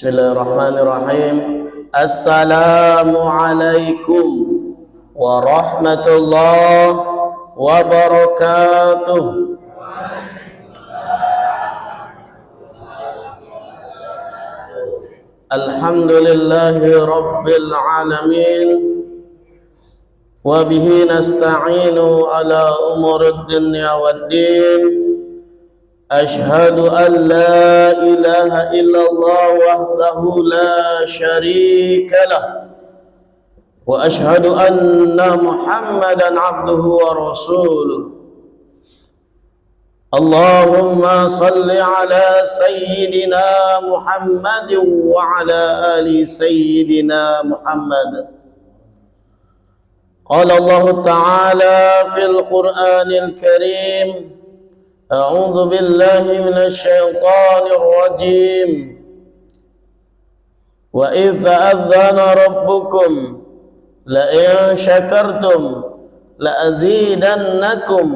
Bismillahirrahmanirrahim. Assalamualaikum warahmatullahi wabarakatuh. Alhamdulillahi rabbil alamin. Wa bihi nasta'inu ala umurid dunya waddin. Ashhadu an la ilaha illallah wahdahu la syarika lah. Wa ashhadu anna Muhammadan abduhu wa rasuluh. Allahumma salli ala sayyidina Muhammad wa ala ali sayyidina Muhammad. Qala Allah Ta'ala fil Qur'anil Karim, A'udzu billahi minasy syaithanir rajim. Wa idz ta'adzana rabbukum la in syakartum la azidannakum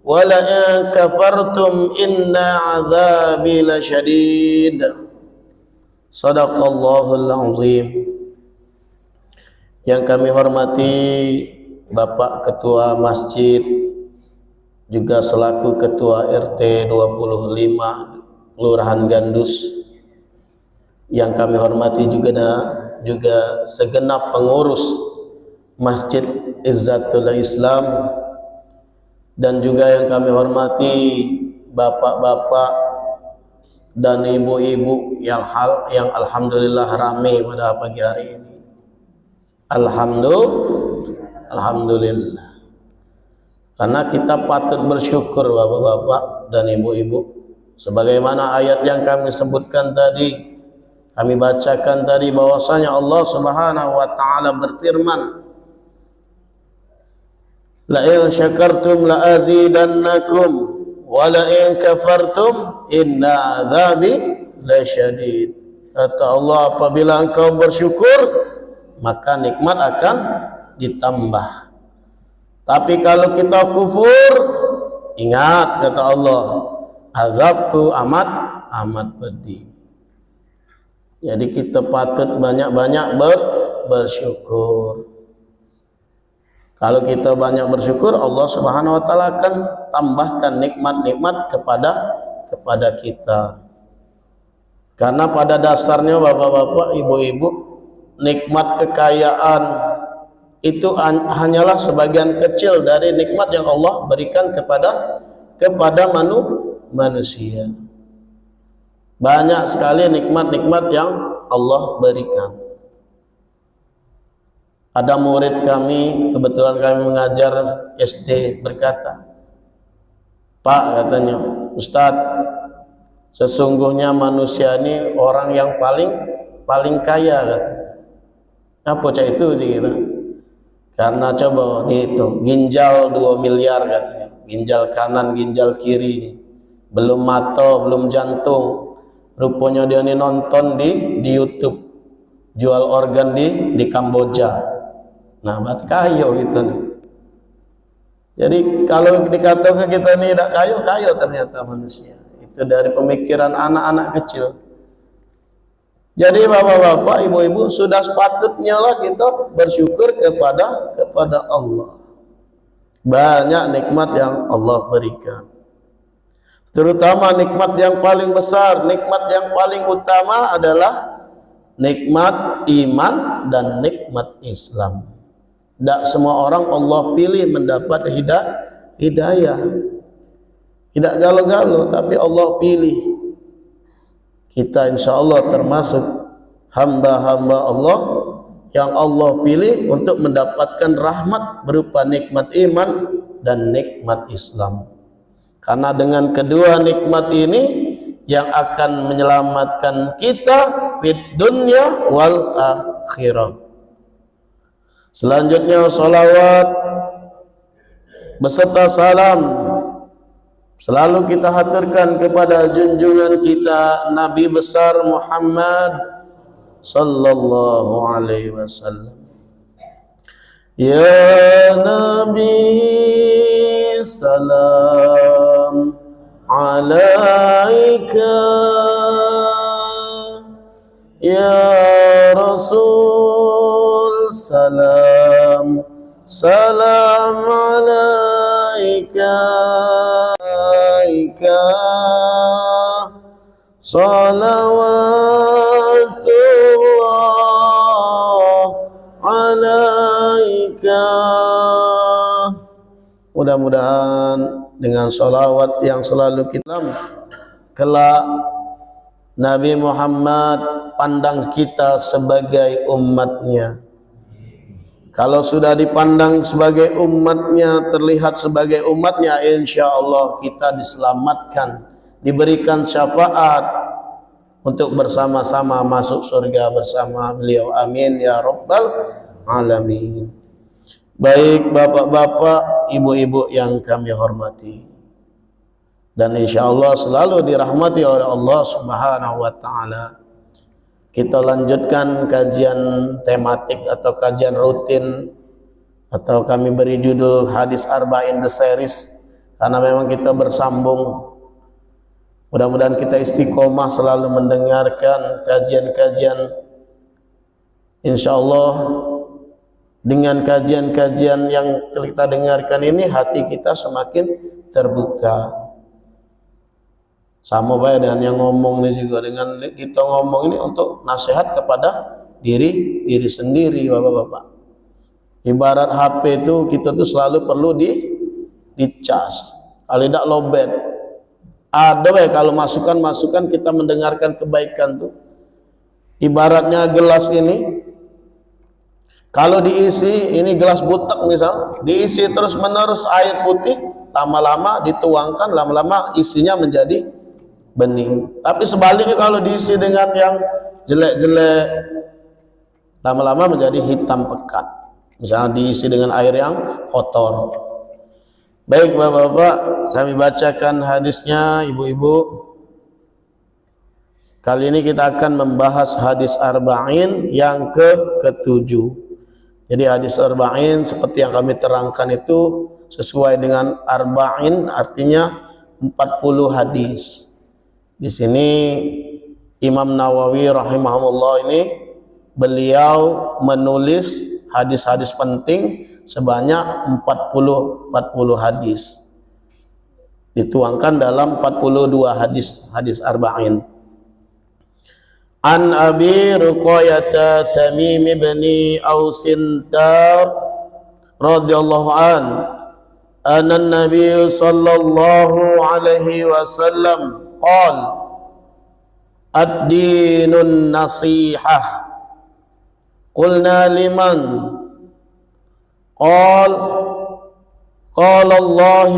wa la in kafartum inna 'adzabi lasyadid. Shadaqallahul azim. Yang kami hormati Bapak Ketua Masjid, juga selaku Ketua RT 25 Kelurahan Gandus, yang kami hormati juga segenap pengurus Masjid Izzatul Islam, dan juga yang kami hormati bapak-bapak dan ibu-ibu yang alhamdulillah ramai pada pagi hari ini. Alhamdulillah. Karena kita patut bersyukur bapak-bapak dan ibu-ibu, sebagaimana ayat yang kami sebutkan tadi, kami bacakan tadi, bahwasanya Allah Subhanahu wa taala berfirman, la in syakartum la azidannakum wa la in kafartum inna 'adzabi lasyadid. Kata Allah, apabila engkau bersyukur maka nikmat akan ditambah. Tapi kalau kita kufur, ingat kata Allah, azabku amat pedih. Jadi kita patut banyak-banyak bersyukur. Kalau kita banyak bersyukur, Allah Subhanahu wa taala akan tambahkan nikmat-nikmat kepada kita. Karena pada dasarnya bapak-bapak, ibu-ibu, nikmat kekayaan itu hanyalah sebagian kecil dari nikmat yang Allah berikan kepada manusia. Banyak sekali nikmat-nikmat yang Allah berikan. Ada murid kami, kebetulan kami mengajar SD, berkata, Pak, katanya, Ustadz, sesungguhnya manusia ini orang yang paling kaya, katanya. Apa cak itu kita? Karena coba dihitung, ginjal 2 miliar katanya, ginjal kanan, ginjal kiri, belum mata, belum jantung. Rupanya dia ini nonton di YouTube, jual organ di Kamboja. Nah, bat kayo gitu nih. Jadi kalau dikatakan kita ini tidak kayo ternyata manusia. Itu dari pemikiran anak-anak kecil. Jadi bapak-bapak, ibu-ibu, sudah sepatutnya lah kita bersyukur kepada Allah. Banyak nikmat yang Allah berikan. Terutama nikmat yang paling besar, nikmat yang paling utama adalah nikmat iman dan nikmat Islam. Tidak semua orang Allah pilih mendapat hidayah. Tidak galau-galau, tapi Allah pilih. Kita insya Allah termasuk hamba-hamba Allah yang Allah pilih untuk mendapatkan rahmat berupa nikmat iman dan nikmat Islam. Karena dengan kedua nikmat ini yang akan menyelamatkan kita fid dunya wal akhirah. Selanjutnya salawat beserta salam selalu kita haturkan kepada junjungan kita Nabi besar Muhammad sallallahu alaihi wasallam. Ya Nabi salam alaika salam. Salam alaika salawatullah alaika. Mudah-mudahan dengan salawat yang selalu kita kelak Nabi Muhammad pandang kita sebagai umatnya. Kalau sudah dipandang sebagai umatnya, terlihat sebagai umatnya, insya Allah kita diselamatkan, diberikan syafaat untuk bersama-sama masuk surga bersama beliau. Amin ya rabbal alamin. Baik bapak-bapak, ibu-ibu yang kami hormati, dan insya Allah selalu dirahmati oleh Allah Subhanahu wa Ta'ala, kita lanjutkan kajian tematik atau kajian rutin, atau kami beri judul Hadis Arba'in The Series, karena memang kita bersambung. Mudah-mudahan kita istiqomah selalu mendengarkan kajian-kajian. Insya Allah dengan kajian-kajian yang kita dengarkan ini, hati kita semakin terbuka. Sama baik dengan yang ngomong ini juga, dengan kita ngomong ini untuk nasihat kepada diri sendiri, bapak-bapak. Ibarat HP itu, kita tuh selalu perlu dicas. Kalau tidak lowbat. Ada baik kalau masukan kita mendengarkan kebaikan tuh. Ibaratnya gelas ini, kalau diisi, ini gelas butek misal, diisi terus menerus air putih, lama-lama dituangkan, lama-lama isinya menjadi bening. Tapi sebaliknya kalau diisi dengan yang jelek-jelek, lama-lama menjadi hitam pekat. Misalnya diisi dengan air yang kotor. Baik bapak-bapak, kami bacakan hadisnya, ibu-ibu. Kali ini kita akan membahas hadis arba'in yang ketujuh. Jadi hadis arba'in seperti yang kami terangkan itu sesuai dengan arba'in, artinya 40 hadis. Di sini Imam Nawawi rahimahullah ini beliau menulis hadis-hadis penting sebanyak 40 hadis. Dituangkan dalam 42 hadis arba'in. An Abi Ruqayyah Tamim bin Ausin Dar radhiyallahu an anna Nabi sallallahu alaihi wasallam qala ad-dinun nasihah. Qulna liman? Qala Allah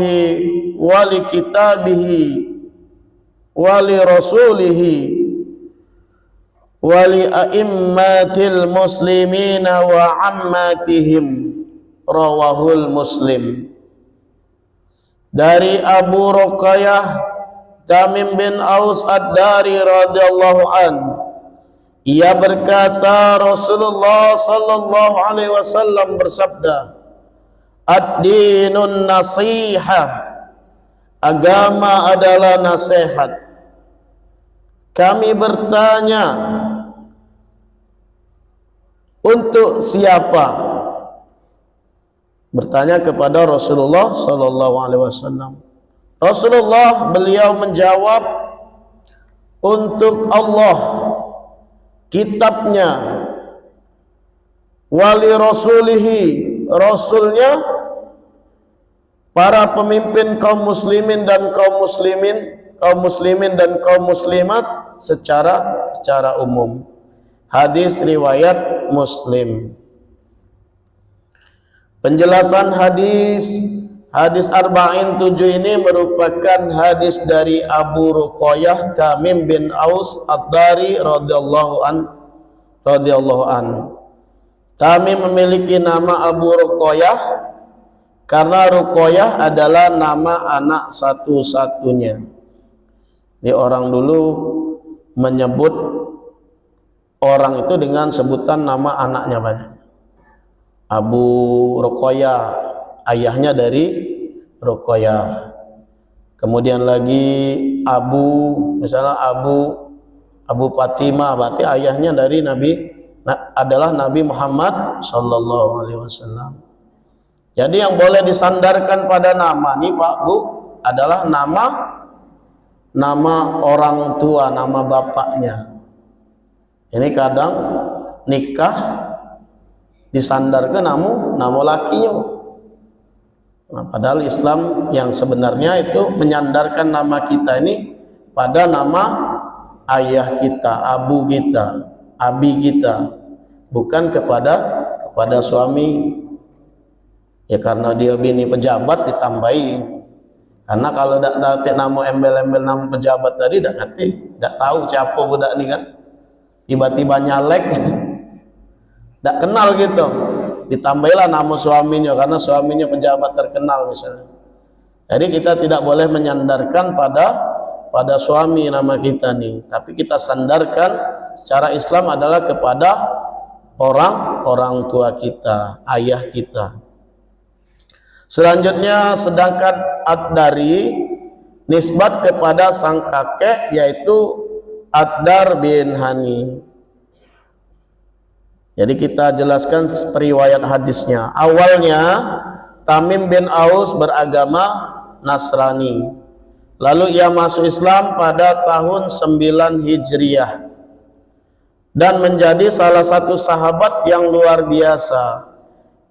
wa li kitabihi wa li rasulihi wali a'immatil muslimina wa ammatihim. Rawahul Muslim. Dari Abu Ruqayyah Tamim bin Aus Ad-Dari radhiyallahu an, ia berkata, Rasulullah sallallahu alaihi wasallam bersabda, ad-dinun nasihah, agama adalah nasihat. Kami bertanya, untuk siapa? Bertanya kepada Rasulullah sallallahu alaihi wasallam. Rasulullah beliau menjawab, untuk Allah, kitabnya, wali rasulihi, rasulnya, para pemimpin kaum muslimin dan kaum muslimin dan kaum muslimat secara umum. Hadis riwayat Muslim. Penjelasan hadis arba'in 7 ini merupakan hadis dari Abu Ruqayyah Tamim bin Aus Ad-Dari radhiyallahu an. Tamim memiliki nama Abu Ruqayyah karena Ruqayyah adalah nama anak satu-satunya. Di orang dulu menyebut orang itu dengan sebutan nama anaknya banyak. Abu Ruqayyah, ayahnya dari Ruqayyah. Kemudian lagi misalnya Abu Fatimah, berarti ayahnya dari Nabi adalah Nabi Muhammad sallallahu alaihi wasallam. Jadi yang boleh disandarkan pada nama nih Pak Bu adalah nama orang tua, nama bapaknya. Ini kadang nikah disandarkan nama lakinya. Nah, padahal Islam yang sebenarnya itu menyandarkan nama kita ini pada nama ayah kita, abu kita, abi kita, bukan kepada suami. Ya karena dia bini pejabat ditambahi. Karena kalau tidak nama embel-embel nama pejabat tadi tidak tahu siapa budak ini kan. Tiba-tiba nyalek, tidak kenal gitu. Ditambahilah nama suaminya karena suaminya pejabat terkenal misalnya. Jadi kita tidak boleh menyandarkan pada suami nama kita nih, tapi kita sandarkan secara Islam adalah kepada orang tua kita, ayah kita. Selanjutnya sedangkan ad-dari nisbat kepada sang kakek yaitu Ad-Dar bin Hani. Jadi kita jelaskan periwayat hadisnya. Awalnya Tamim bin Aus beragama Nasrani. Lalu ia masuk Islam pada tahun 9 Hijriah dan menjadi salah satu sahabat yang luar biasa.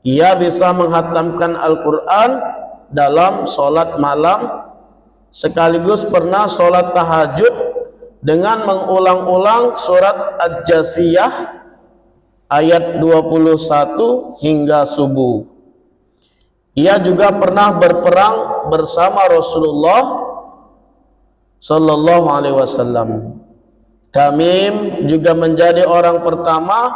Ia bisa menghatamkan Al-Quran dalam sholat malam, sekaligus pernah sholat tahajud dengan mengulang-ulang surat Ad-Jasiyah ayat 21 hingga subuh. Ia juga pernah berperang bersama Rasulullah Sallallahu Alaihi Wasallam. Tamim juga menjadi orang pertama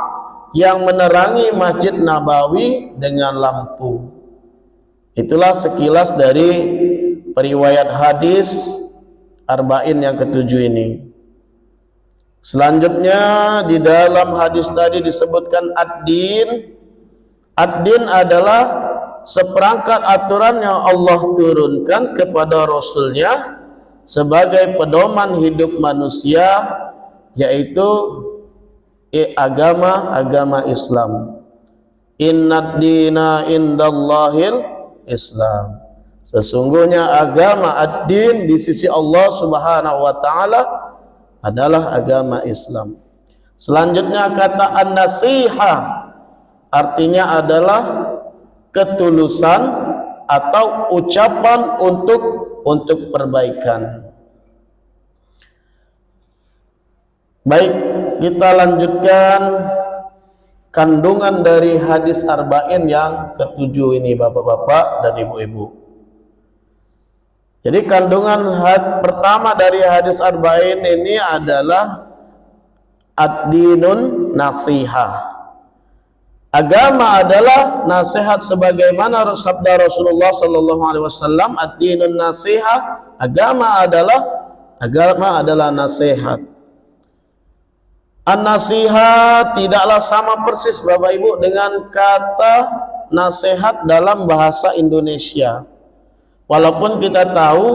yang menerangi Masjid Nabawi dengan lampu. Itulah sekilas dari periwayat hadis Arba'in yang ketujuh ini. Selanjutnya di dalam hadis tadi disebutkan ad-din. Ad-din adalah seperangkat aturan yang Allah turunkan kepada Rasulnya sebagai pedoman hidup manusia, yaitu agama Islam. Innad dina indallahil Islam. Sesungguhnya agama ad-din di sisi Allah Subhanahu wa taala adalah agama Islam. Selanjutnya kata an-nasihah artinya adalah ketulusan atau ucapan untuk perbaikan. Baik, kita lanjutkan kandungan dari hadis Arba'in yang ketujuh ini bapak-bapak dan ibu-ibu. Jadi kandungan pertama dari hadis Arba'in ini adalah ad-dinun nasihah. Agama adalah nasihat sebagaimana sabda Rasulullah sallallahu alaihi wasallam, ad-dinun nasihah, agama adalah nasihat. An-nasihat tidaklah sama persis Bapak Ibu dengan kata nasihat dalam bahasa Indonesia. Walaupun kita tahu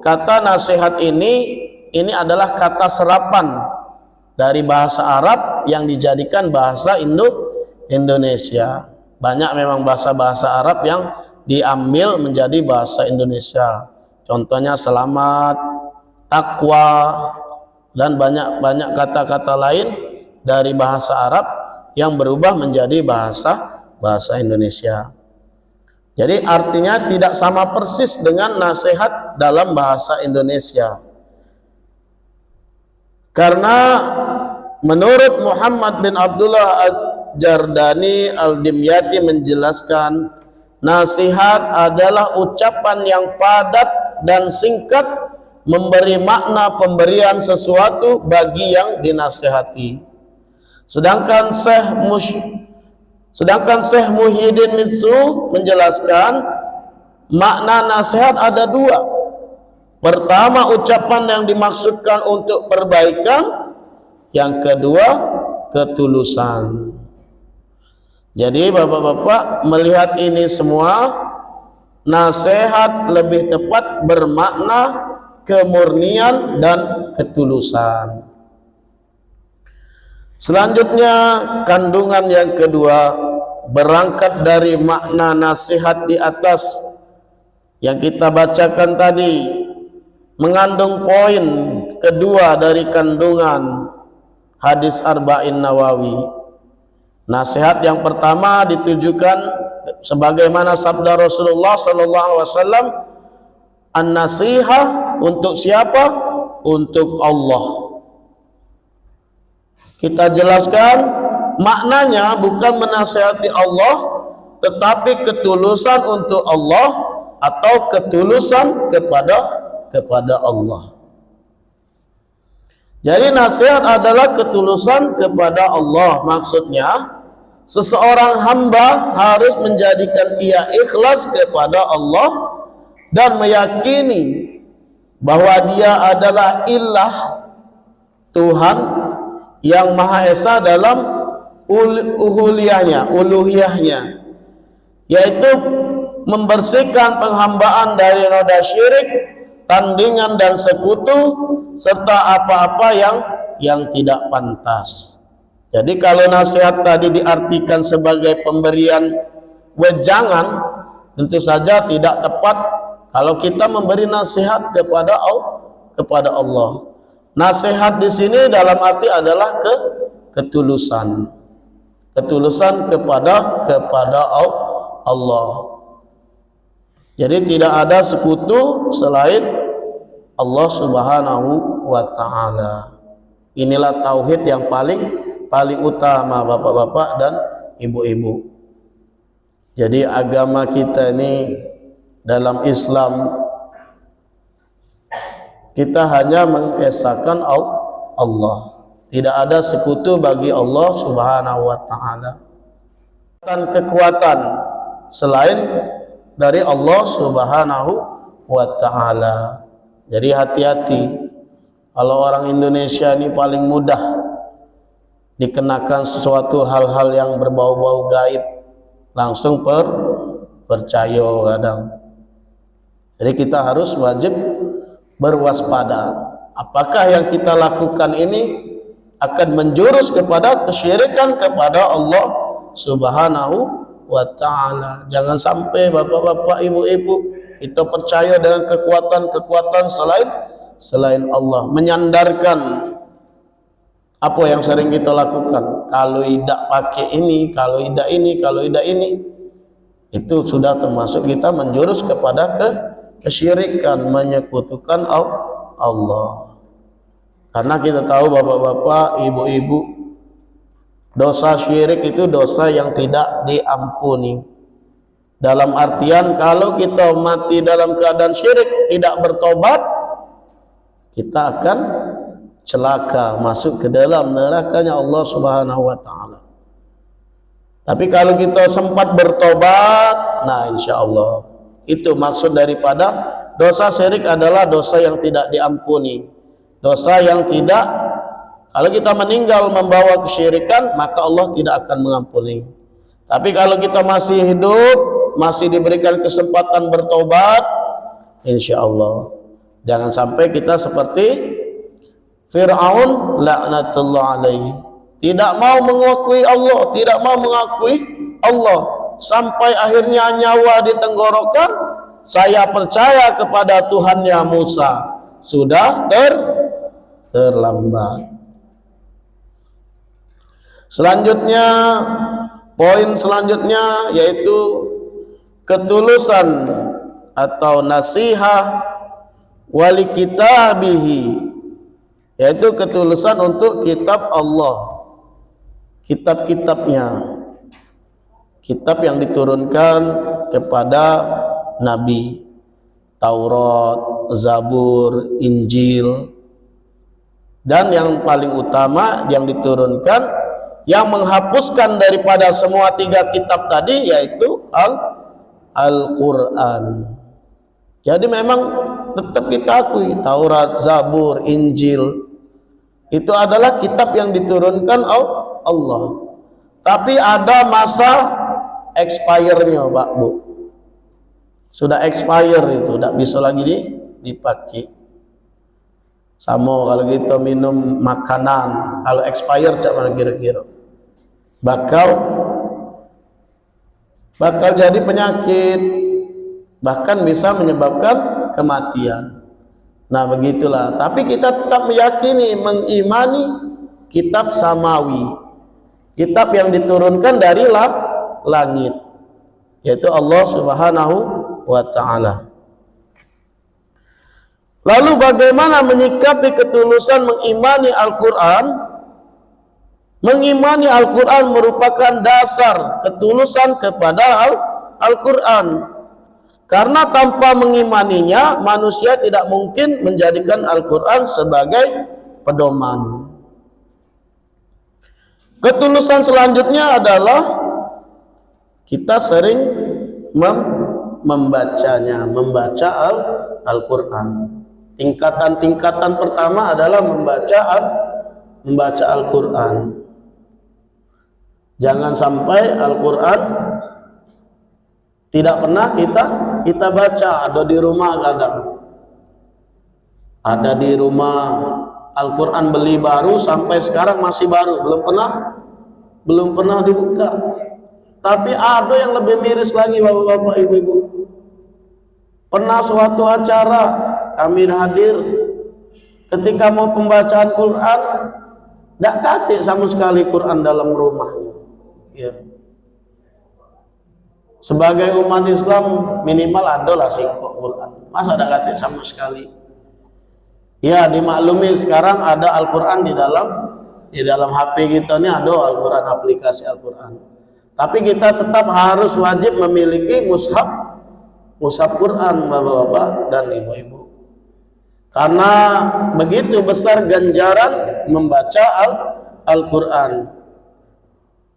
kata nasihat ini adalah kata serapan dari bahasa Arab yang dijadikan bahasa Indonesia. Banyak memang bahasa-bahasa Arab yang diambil menjadi bahasa Indonesia. Contohnya selamat, takwa, dan banyak kata-kata lain dari bahasa Arab yang berubah menjadi bahasa Indonesia. Jadi artinya tidak sama persis dengan nasihat dalam bahasa Indonesia. Karena menurut Muhammad bin Abdullah Al-Jardani Al-Dimyati menjelaskan, nasihat adalah ucapan yang padat dan singkat memberi makna pemberian sesuatu bagi yang dinasihati. Sedangkan Syekh Muhyiddin Mitsu menjelaskan makna nasihat ada dua. Pertama, ucapan yang dimaksudkan untuk perbaikan. Yang kedua, ketulusan. Jadi bapak-bapak melihat ini semua, nasihat lebih tepat bermakna kemurnian dan ketulusan. Selanjutnya kandungan yang kedua berangkat dari makna nasihat di atas yang kita bacakan tadi, mengandung poin kedua dari kandungan hadis Arba'in Nawawi. Nasihat yang pertama ditujukan sebagaimana sabda Rasulullah SAW, an-nasihah untuk siapa? Untuk Allah. Kita jelaskan maknanya bukan menasihati Allah, tetapi ketulusan untuk Allah atau ketulusan kepada Allah. Jadi nasihat adalah ketulusan kepada Allah. Maksudnya seseorang hamba harus menjadikan ia ikhlas kepada Allah dan meyakini bahwa dia adalah ilah, Tuhan yang Maha Esa dalam uluhiyahnya, yaitu membersihkan penghambaan dari noda syirik, tandingan dan sekutu, serta apa-apa yang tidak pantas. Jadi kalau nasihat tadi diartikan sebagai pemberian wejangan, tentu saja tidak tepat kalau kita memberi nasihat kepada Allah. Nasihat di sini dalam arti adalah ketulusan kepada Allah. Jadi tidak ada sekutu selain Allah Subhanahu wa Ta'ala. Inilah tauhid yang paling utama, bapak-bapak dan ibu-ibu. Jadi agama kita ini dalam Islam, kita hanya mengesahkan Allah. Tidak ada sekutu bagi Allah Subhanahu wa Ta'ala. Dan kekuatan selain dari Allah Subhanahu wa Ta'ala. Jadi hati-hati. Kalau orang Indonesia ini paling mudah dikenakan sesuatu hal-hal yang berbau-bau gaib, langsung percaya kadang. Jadi kita harus wajib berwaspada. Apakah yang kita lakukan ini akan menjurus kepada kesyirikan kepada Allah Subhanahu wa Ta'ala. Jangan sampai bapak-bapak, ibu-ibu, kita percaya dengan kekuatan-kekuatan selain Allah, menyandarkan apa yang sering kita lakukan. Kalau tidak pakai ini, kalau tidak ini, itu sudah termasuk kita menjurus kepada kesyirikan, menyekutukan Allah. Karena kita tahu bapak-bapak, ibu-ibu, dosa syirik itu dosa yang tidak diampuni. Dalam artian kalau kita mati dalam keadaan syirik, tidak bertobat, kita akan celaka, masuk ke dalam nerakanya Allah Subhanahu wa Ta'ala. Tapi kalau kita sempat bertobat, nah insya Allah, itu maksud daripada dosa syirik adalah dosa yang tidak diampuni. Dosa yang tidak, kalau kita meninggal membawa kesyirikan, maka Allah tidak akan mengampuni. Tapi kalau kita masih hidup, masih diberikan kesempatan bertobat, insya Allah. Jangan sampai kita seperti Fir'aun laknatullah alaihi, tidak mau mengakui Allah, sampai akhirnya nyawa di tenggorokan. Saya percaya kepada Tuhannya Musa, sudah terlambat. Selanjutnya, poin selanjutnya yaitu ketulusan atau nasihah wali kitabihi, yaitu ketulusan untuk kitab Allah, kitab-kitabnya, kitab yang diturunkan kepada Nabi, Taurat, Zabur, Injil, dan yang paling utama yang diturunkan, yang menghapuskan daripada semua tiga kitab tadi, yaitu Al-Quran. Jadi memang tetap kita akui Taurat, Zabur, Injil itu adalah kitab yang diturunkan Allah. Tapi ada masa expire-nya, Pak Bu. Sudah expire itu, tidak bisa lagi dipakai. Sama kalau kita minum makanan, kalau expired cak mana kira-kira bakal jadi penyakit, bahkan bisa menyebabkan kematian. Nah begitulah. Tapi kita tetap meyakini, mengimani kitab samawi, kitab yang diturunkan dari langit, yaitu Allah Subhanahu wa ta'ala. Lalu bagaimana menyikapi ketulusan mengimani Al-Quran? Mengimani Al-Quran merupakan dasar ketulusan kepada Al-Quran. Karena tanpa mengimaninya, manusia tidak mungkin menjadikan Al-Quran sebagai pedoman. Ketulusan selanjutnya adalah kita sering membacanya, membaca Al-Quran. Tingkatan-tingkatan pertama adalah membaca Al-Quran. Jangan sampai Al-Quran tidak pernah kita baca. Ada di rumah kadang, ada di rumah Al-Quran beli baru sampai sekarang masih baru, belum pernah dibuka. Tapi ada yang lebih miris lagi, bapak-bapak, ibu-ibu. Pernah suatu acara kami hadir, ketika mau pembacaan Quran, tidak katik sama sekali Quran dalam rumahnya. Ya. Sebagai umat Islam minimal adalah singkok Quran. Masa tidak katik sama sekali? Ya, dimaklumi sekarang ada Al-Quran di dalam HP kita ini, ada Al-Quran, aplikasi Al-Quran. Tapi kita tetap harus wajib memiliki mushaf Quran, bapak-bapak dan ibu-ibu. Karena begitu besar ganjaran membaca Al-Quran.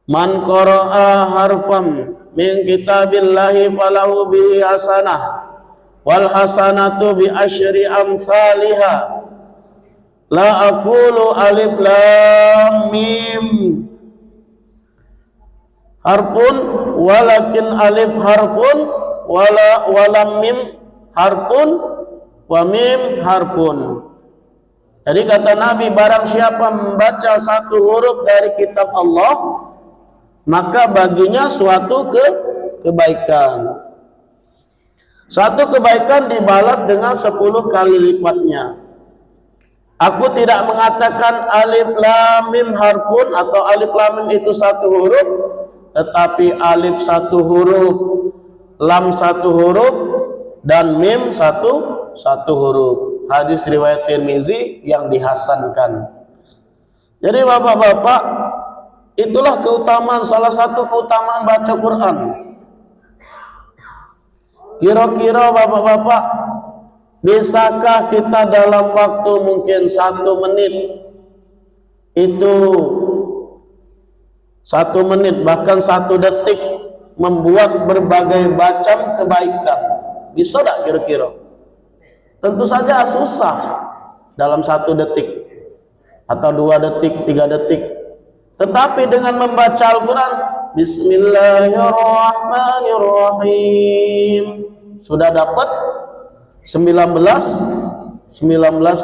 Man qara'a harfam min kitabillahi falahu bihi hasanah wal hasanatu bi asyri amsalihha. La aqulu alif lam mim harfun walakin alif harfun walam mim harfun wa mim harfun. Jadi kata Nabi, barang siapa membaca satu huruf dari kitab Allah, maka baginya suatu kebaikan. Satu kebaikan dibalas dengan 10 kali lipatnya. Aku tidak mengatakan alif lam mim harfun atau alif lam mim itu satu huruf, tetapi alif satu huruf, lam satu huruf, dan mim satu huruf. Hadis riwayat Tirmizi yang dihasankan. Jadi bapak-bapak, itulah keutamaan, salah satu keutamaan baca Quran. Kira-kira bapak-bapak, bisakah kita dalam waktu mungkin 1 menit, itu 1 menit bahkan 1 detik membuat berbagai macam kebaikan? Bisa tak kira-kira? Tentu saja susah dalam 1 detik atau 2 detik, 3 detik. Tetapi dengan membaca Al-Quran, Bismillahirrahmanirrahim, sudah dapat 19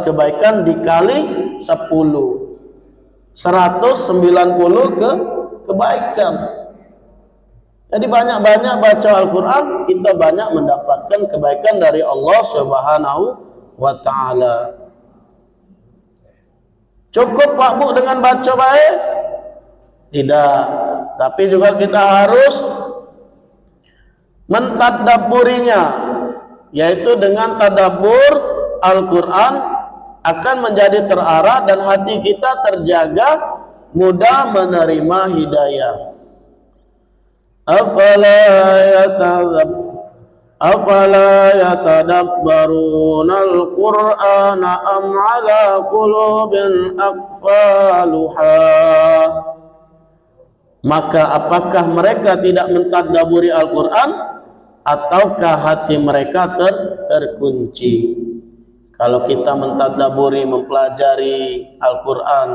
kebaikan dikali 10, 190 kebaikan. Jadi banyak-banyak baca Al-Quran, kita banyak mendapatkan kebaikan dari Allah Subhanahu wa ta'ala. Cukup Pak Bu dengan baca baik? Tidak. Tapi juga kita harus mentadabburinya, yaitu dengan tadabbur Al-Quran akan menjadi terarah dan hati kita terjaga, mudah menerima hidayah. Afala yatadabbaruna al-Qur'ana am ala qulubin aqfaluha. Maka apakah mereka tidak mentadabburi Al-Quran, ataukah hati mereka terkunci? Kalau kita mentadabburi, mempelajari Al-Quran,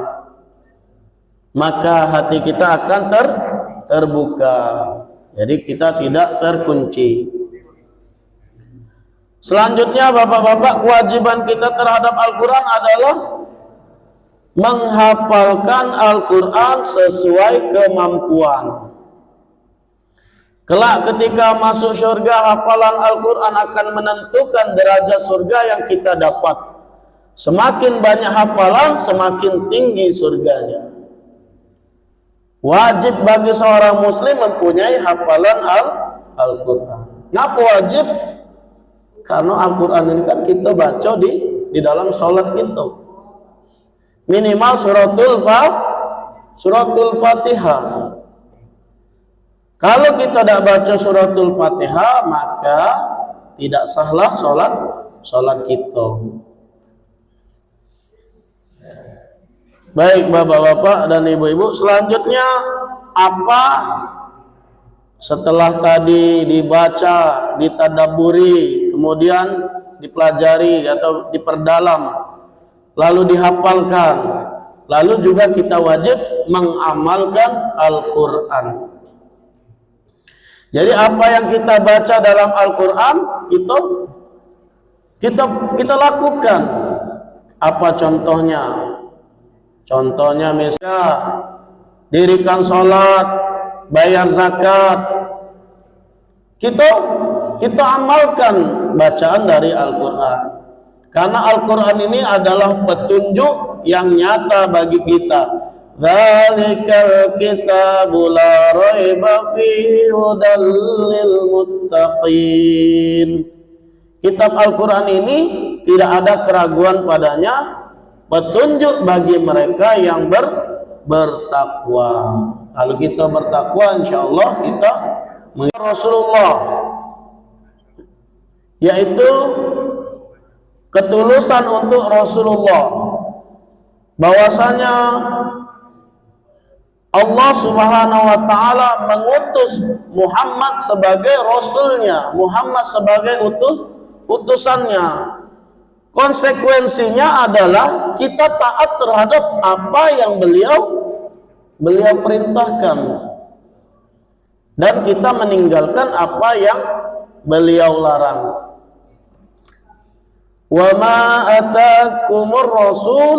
maka hati kita akan terbuka. Jadi kita tidak terkunci. Selanjutnya bapak-bapak, kewajiban kita terhadap Al-Quran adalah menghafalkan Al-Quran sesuai kemampuan. Kelak ketika masuk surga, hafalan Al-Quran akan menentukan derajat surga yang kita dapat. Semakin banyak hafalan, semakin tinggi surganya. Wajib bagi seorang muslim mempunyai hafalan Al-Quran. Ngapa wajib? Karena Al-Quran ini kan kita baca di dalam sholat kita. Minimal suratul Fatihah. Kalau kita tidak baca suratul Fatihah, maka tidak sahlah sholat kita. Baik bapak-bapak dan ibu-ibu, selanjutnya apa setelah tadi dibaca, ditadaburi, kemudian dipelajari atau diperdalam, lalu dihafalkan, lalu juga kita wajib mengamalkan Al-Quran. Jadi apa yang kita baca dalam Al-Quran kita lakukan. Apa contohnya? Contohnya misalnya dirikan sholat, bayar zakat. Kita amalkan bacaan dari Al-Quran. Karena Al-Quran ini adalah petunjuk yang nyata bagi kita. Dzalikal kitabu la raiba fihi hudal lil muttaqin. Kitab Al-Quran ini tidak ada keraguan padanya, petunjuk bagi mereka yang bertakwa. Kalau kita bertakwa, insya Allah kita Rasulullah, yaitu ketulusan untuk Rasulullah, bahwasanya Allah Subhanahu wa Ta'ala mengutus Muhammad sebagai Rasulnya, Muhammad sebagai utusannya. Konsekuensinya adalah kita taat terhadap apa yang beliau perintahkan, dan kita meninggalkan apa yang beliau larang. Wa ma atakumur rasul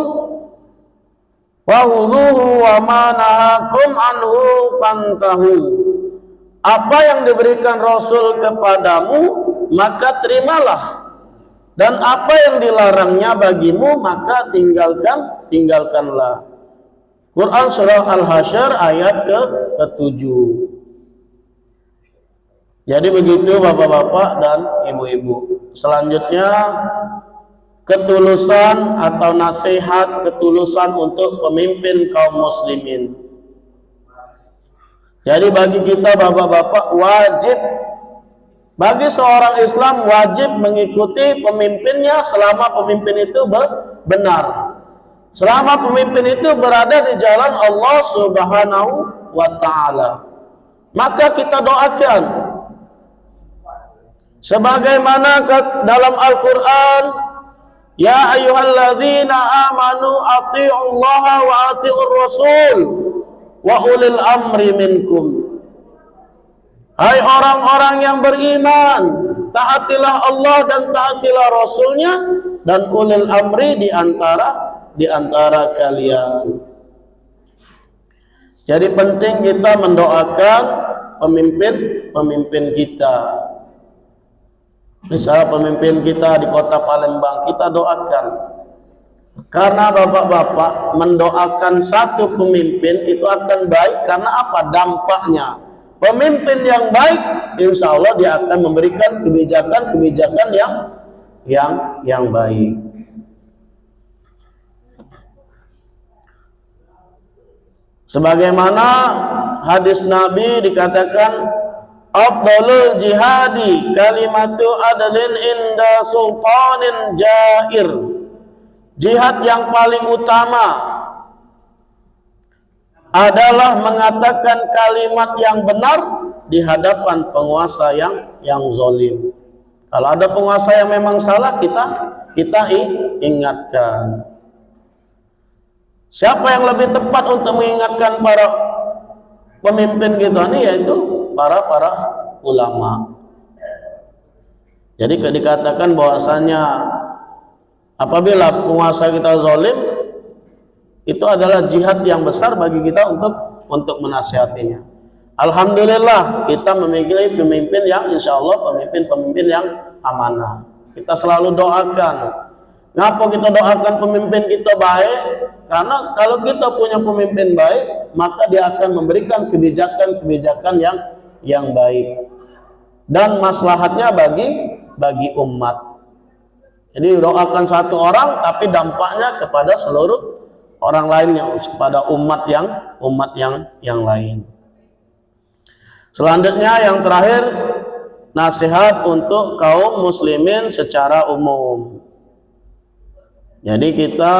fakhudhuhu wa ma nahakum anhu fantahu. Apa yang diberikan Rasul kepadamu maka terimalah, dan apa yang dilarangnya bagimu maka tinggalkanlah. Quran surah Al-Hasyr ayat ke-7. Jadi begitu bapak-bapak dan ibu-ibu. Selanjutnya ketulusan atau nasihat ketulusan untuk pemimpin kaum muslimin. Jadi bagi kita bapak-bapak wajib, bagi seorang Islam wajib mengikuti pemimpinnya selama pemimpin itu benar. Selama pemimpin itu berada di jalan Allah Subhanahu wa Ta'ala. Maka kita doakan sebagaimana dalam Al-Quran, ya ayyuhalladzina amanu ati'ullaha wa ati'ur rasul wa ulil amri minkum. Hai orang-orang yang beriman, taatilah Allah dan taatilah Rasulnya dan ulil amri di antara kalian. Jadi penting kita mendoakan pemimpin kita. Misal pemimpin kita di kota Palembang, kita doakan. Karena bapak-bapak mendoakan satu pemimpin itu akan baik. Karena apa? Dampaknya pemimpin yang baik, insya Allah dia akan memberikan kebijakan yang baik. Sebagaimana hadis Nabi dikatakan, afdalul jihadi kalimatu adlin inda sultanin jair. Jihad yang paling utama adalah mengatakan kalimat yang benar di hadapan penguasa yang zalim. Kalau ada penguasa yang memang salah, kita ingatkan. Siapa yang lebih tepat untuk mengingatkan para pemimpin kita ini? Yaitu para ulama. Jadi dikatakan bahwasanya apabila penguasa kita zalim, itu adalah jihad yang besar bagi kita untuk menasihatinya. Alhamdulillah kita memiliki pemimpin yang insya Allah pemimpin yang amanah. Kita selalu doakan. Ngapa kita doakan pemimpin kita baik? Karena kalau kita punya pemimpin baik, maka dia akan memberikan kebijakan-kebijakan yang baik dan maslahatnya bagi umat. Jadi doakan satu orang, tapi dampaknya kepada seluruh orang lainnya, kepada umat yang lain. Selanjutnya yang terakhir, nasihat untuk kaum muslimin secara umum. Jadi kita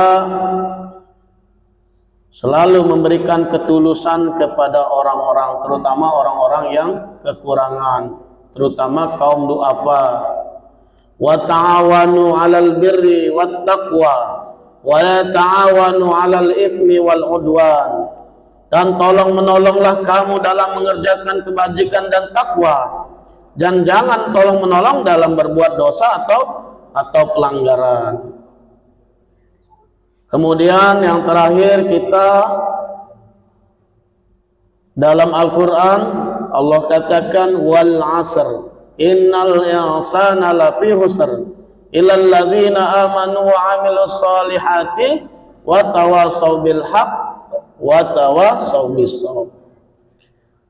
selalu memberikan ketulusan kepada orang-orang, terutama orang-orang yang kekurangan, terutama kaum du'afa. Wa ta'awanu 'alal birri wat taqwa wa la ta'awanu 'alal itsmi wal 'udwan. Dan tolong menolonglah kamu dalam mengerjakan kebajikan dan takwa, dan jangan tolong menolong dalam berbuat dosa atau pelanggaran. Kemudian yang terakhir, kita dalam Al-Quran Allah katakan wal 'asr innal insana lafi khusr illal ladzina amanu wa 'amilus solihati wa tawassaw bil haqq wa tawassaw bis sabr.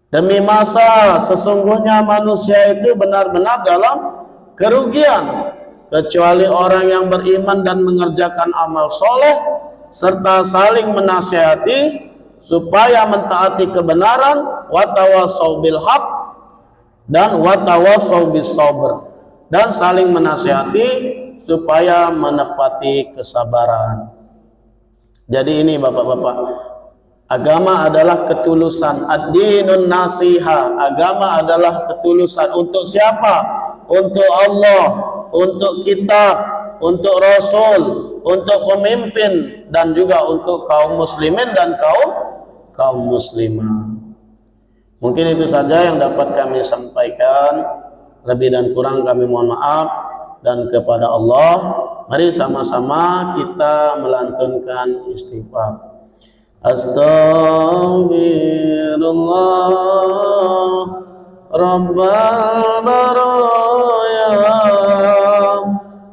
Demi masa sesungguhnya manusia itu benar-benar dalam kerugian, kecuali orang yang beriman dan mengerjakan amal soleh serta saling menasihati supaya mentaati kebenaran, wa tawassaw bil haqq dan wa tawassaw bis sabr, dan saling menasihati supaya menepati kesabaran. Jadi ini Bapak-bapak, agama adalah ketulusan. Ad-dinun nasiha, agama adalah ketulusan. Untuk siapa? Untuk Allah, untuk kitab, untuk Rasul, untuk pemimpin, dan juga untuk kaum muslimin dan kaum muslimah. Mungkin itu saja yang dapat kami sampaikan. Lebih dan kurang kami mohon maaf. Dan kepada Allah, mari sama-sama kita melantunkan istighfar. Astaghfirullah Rabbal baraya,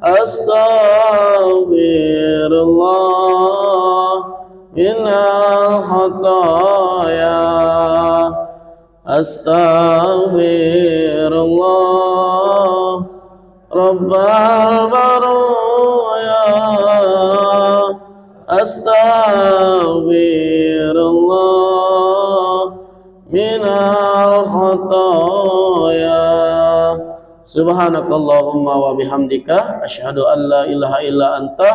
astaghfirullah minal khataya, astaghfirullah Rabbal baraya, astaghfirullah minal khataya. Subhanakallahumma wa bihamdika asyhadu an la ilaha illa anta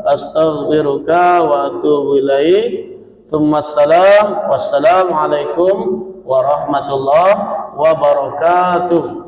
astaghfiruka wa atubu ilaik. Wassalamu alaikum warahmatullahi wabarakatuh.